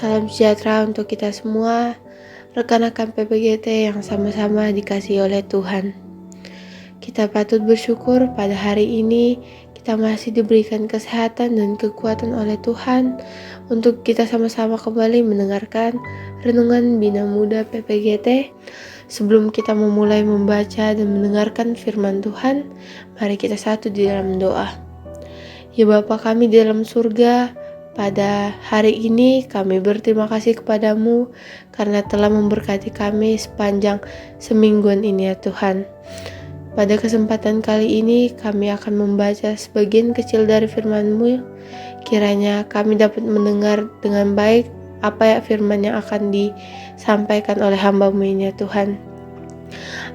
Salam sejahtera untuk kita semua, rekan-rekan PPGT yang sama-sama dikasihi oleh Tuhan. Kita patut bersyukur pada hari ini kita masih diberikan kesehatan dan kekuatan oleh Tuhan untuk kita sama-sama kembali mendengarkan Renungan Bina Muda PPGT. Sebelum kita memulai membaca dan mendengarkan firman Tuhan, mari kita satu di dalam doa. Ya Bapa kami di dalam surga, pada hari ini kami berterima kasih kepadamu karena telah memberkati kami sepanjang semingguan ini ya Tuhan. Pada kesempatan kali ini kami akan membaca sebagian kecil dari firman-Mu. Kiranya kami dapat mendengar dengan baik apa ya firman yang akan disampaikan oleh hamba-Mu ini ya Tuhan.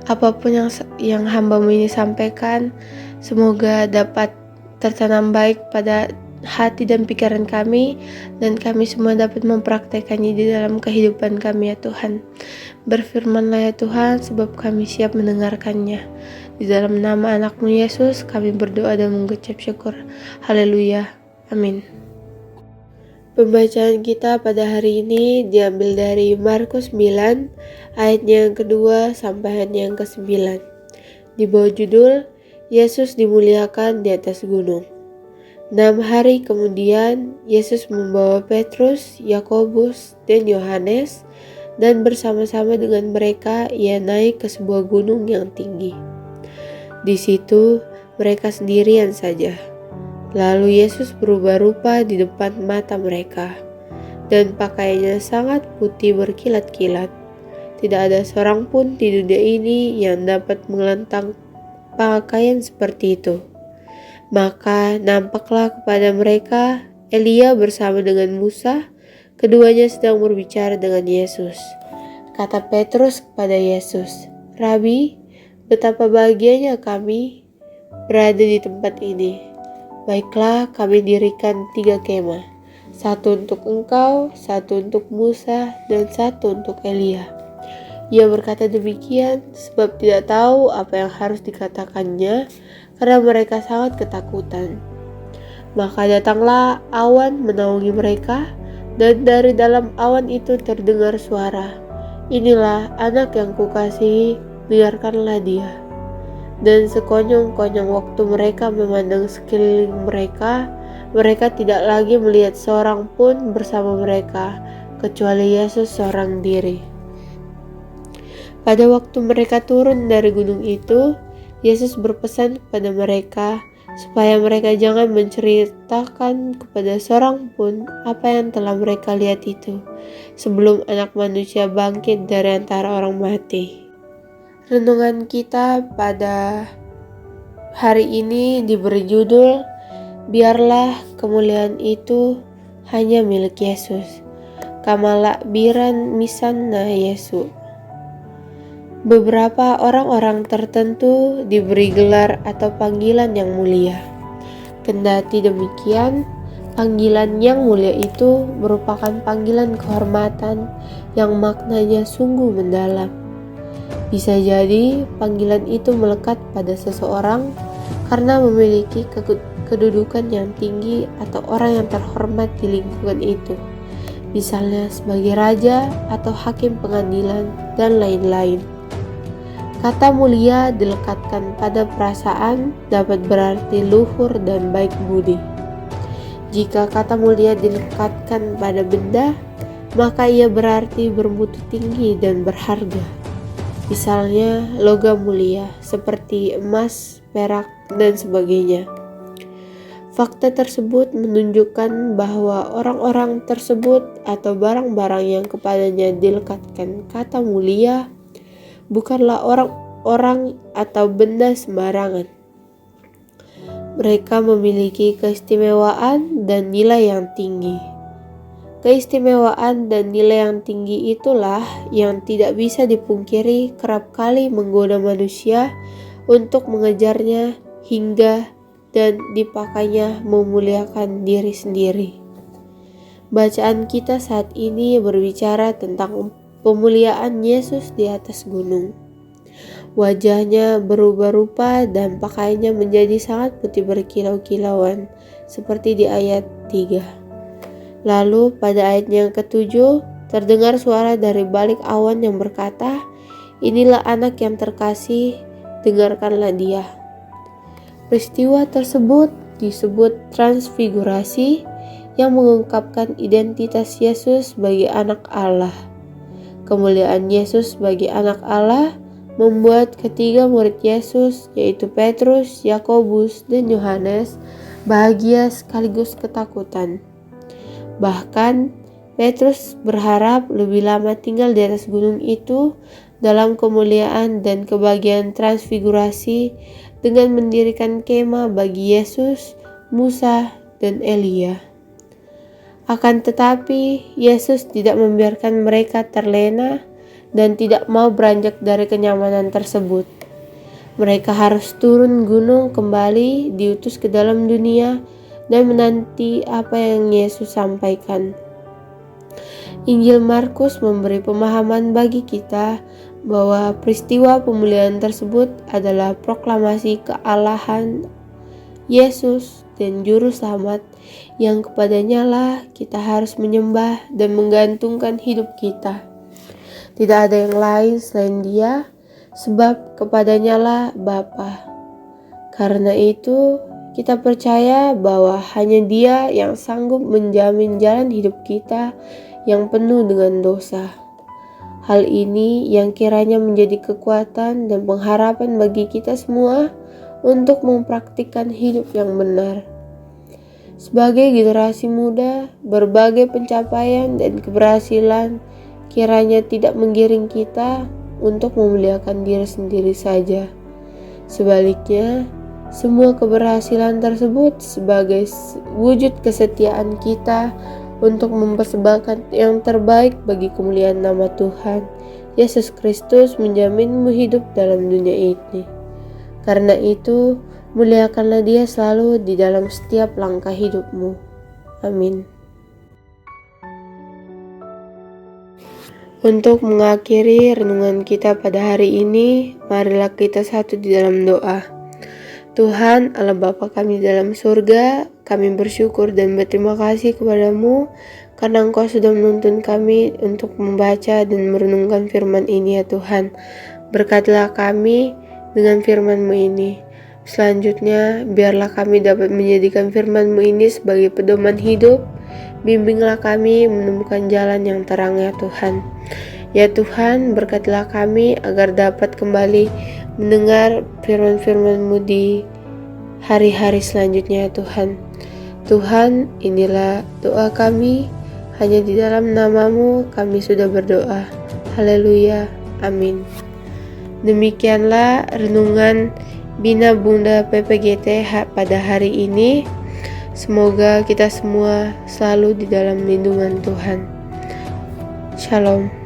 Apapun yang hamba-Mu ini sampaikan, semoga dapat tertanam baik pada hati dan pikiran kami, dan kami semua dapat mempraktekannya di dalam kehidupan kami ya Tuhan. Berfirmanlah ya Tuhan, sebab kami siap mendengarkannya. Di dalam nama anak-Mu Yesus kami berdoa dan mengucap syukur. Haleluya, amin. Pembacaan kita pada hari ini diambil dari Markus 9 ayatnya yang kedua sampai ayatnya yang ke-9. Di bawah judul Yesus dimuliakan di atas gunung. 6 hari kemudian, Yesus membawa Petrus, Yakobus, dan Yohanes, dan bersama-sama dengan mereka ia naik ke sebuah gunung yang tinggi. Di situ mereka sendirian saja. Lalu Yesus berubah rupa di depan mata mereka, dan pakaiannya sangat putih berkilat-kilat. Tidak ada seorang pun di dunia ini yang dapat mengelantang pakaian seperti itu. Maka nampaklah kepada mereka Elia bersama dengan Musa, keduanya sedang berbicara dengan Yesus. Kata Petrus kepada Yesus, "Rabi, betapa bahagianya kami berada di tempat ini. Baiklah, kami dirikan 3 kemah, 1 untuk engkau, 1 untuk Musa, dan 1 untuk Elia." Ia berkata demikian sebab tidak tahu apa yang harus dikatakannya, karena mereka sangat ketakutan. Maka datanglah awan menaungi mereka, dan dari dalam awan itu terdengar suara, "Inilah anak yang kukasihi, dengarkanlah dia." Dan sekonyong-konyong waktu mereka memandang sekeliling mereka, mereka tidak lagi melihat seorang pun bersama mereka, kecuali Yesus seorang diri. Pada waktu mereka turun dari gunung itu, Yesus berpesan kepada mereka supaya mereka jangan menceritakan kepada seorang pun apa yang telah mereka lihat itu, sebelum Anak Manusia bangkit dari antara orang mati. Renungan kita pada hari ini diberi judul, Biarlah kemuliaan itu hanya milik Yesus. Kamala Biran Misanna Yesu. Beberapa orang-orang tertentu diberi gelar atau panggilan yang mulia. Kendati demikian, panggilan yang mulia itu merupakan panggilan kehormatan yang maknanya sungguh mendalam. Bisa jadi panggilan itu melekat pada seseorang karena memiliki kedudukan yang tinggi atau orang yang terhormat di lingkungan itu, misalnya sebagai raja atau hakim pengadilan dan lain-lain. Kata mulia dilekatkan pada perasaan dapat berarti luhur dan baik budi. Jika kata mulia dilekatkan pada benda, maka ia berarti bermutu tinggi dan berharga. Misalnya logam mulia seperti emas, perak, dan sebagainya. Fakta tersebut menunjukkan bahwa orang-orang tersebut atau barang-barang yang kepadanya dilekatkan kata mulia bukanlah orang-orang atau benda sembarangan. Mereka memiliki keistimewaan dan nilai yang tinggi. Keistimewaan dan nilai yang tinggi itulah yang tidak bisa dipungkiri kerap kali menggoda manusia untuk mengejarnya hingga dan dipakainya memuliakan diri sendiri. Bacaan kita saat ini berbicara tentang pemuliaan Yesus di atas gunung. Wajahnya berubah rupa dan pakaiannya menjadi sangat putih berkilau-kilauan, seperti di ayat 3. Lalu pada ayat yang ke-7 terdengar suara dari balik awan yang berkata, "Inilah anak yang terkasih, dengarkanlah dia." Peristiwa tersebut disebut transfigurasi yang mengungkapkan identitas Yesus sebagai anak Allah. Kemuliaan Yesus sebagai anak Allah membuat ketiga murid Yesus, yaitu Petrus, Yakobus, dan Yohanes, bahagia sekaligus ketakutan. Bahkan Petrus berharap lebih lama tinggal di atas gunung itu dalam kemuliaan dan kebahagiaan transfigurasi dengan mendirikan kemah bagi Yesus, Musa, dan Elia. Akan tetapi, Yesus tidak membiarkan mereka terlena dan tidak mau beranjak dari kenyamanan tersebut. Mereka harus turun gunung kembali, diutus ke dalam dunia, dan menanti apa yang Yesus sampaikan. Injil Markus memberi pemahaman bagi kita bahwa peristiwa pemulihan tersebut adalah proklamasi kealahan Yesus dan Juru Selamat yang kepadanya lah kita harus menyembah dan menggantungkan hidup kita. Tidak ada yang lain selain Dia, sebab kepadanya lah Bapa. Karena itu, kita percaya bahwa hanya Dia yang sanggup menjamin jalan hidup kita yang penuh dengan dosa. Hal ini yang kiranya menjadi kekuatan dan pengharapan bagi kita semua untuk mempraktikkan hidup yang benar. Sebagai generasi muda, berbagai pencapaian dan keberhasilan kiranya tidak menggiring kita untuk memuliakan diri sendiri saja. Sebaliknya, semua keberhasilan tersebut sebagai wujud kesetiaan kita untuk mempersembahkan yang terbaik bagi kemuliaan nama Tuhan Yesus Kristus menjaminmu hidup dalam dunia ini. Karena itu, muliakanlah Dia selalu di dalam setiap langkah hidupmu. Amin. Untuk mengakhiri renungan kita pada hari ini, marilah kita satu di dalam doa. Tuhan, Allah Bapa kami dalam surga, kami bersyukur dan berterima kasih kepadamu karena Engkau sudah menuntun kami untuk membaca dan merenungkan firman ini ya Tuhan. Berkatilah kami dengan firman-Mu ini. Selanjutnya, biarlah kami dapat menjadikan firman-Mu ini sebagai pedoman hidup. Bimbinglah kami menemukan jalan yang terang ya Tuhan. Ya Tuhan, berkatilah kami agar dapat kembali mendengar firman-firman-Mu di hari-hari selanjutnya ya Tuhan. Tuhan, inilah doa kami, hanya di dalam nama-Mu kami sudah berdoa. Haleluya, amin. Demikianlah renungan Bina Bunda PPGT pada hari ini. Semoga kita semua selalu di dalam lindungan Tuhan. Shalom.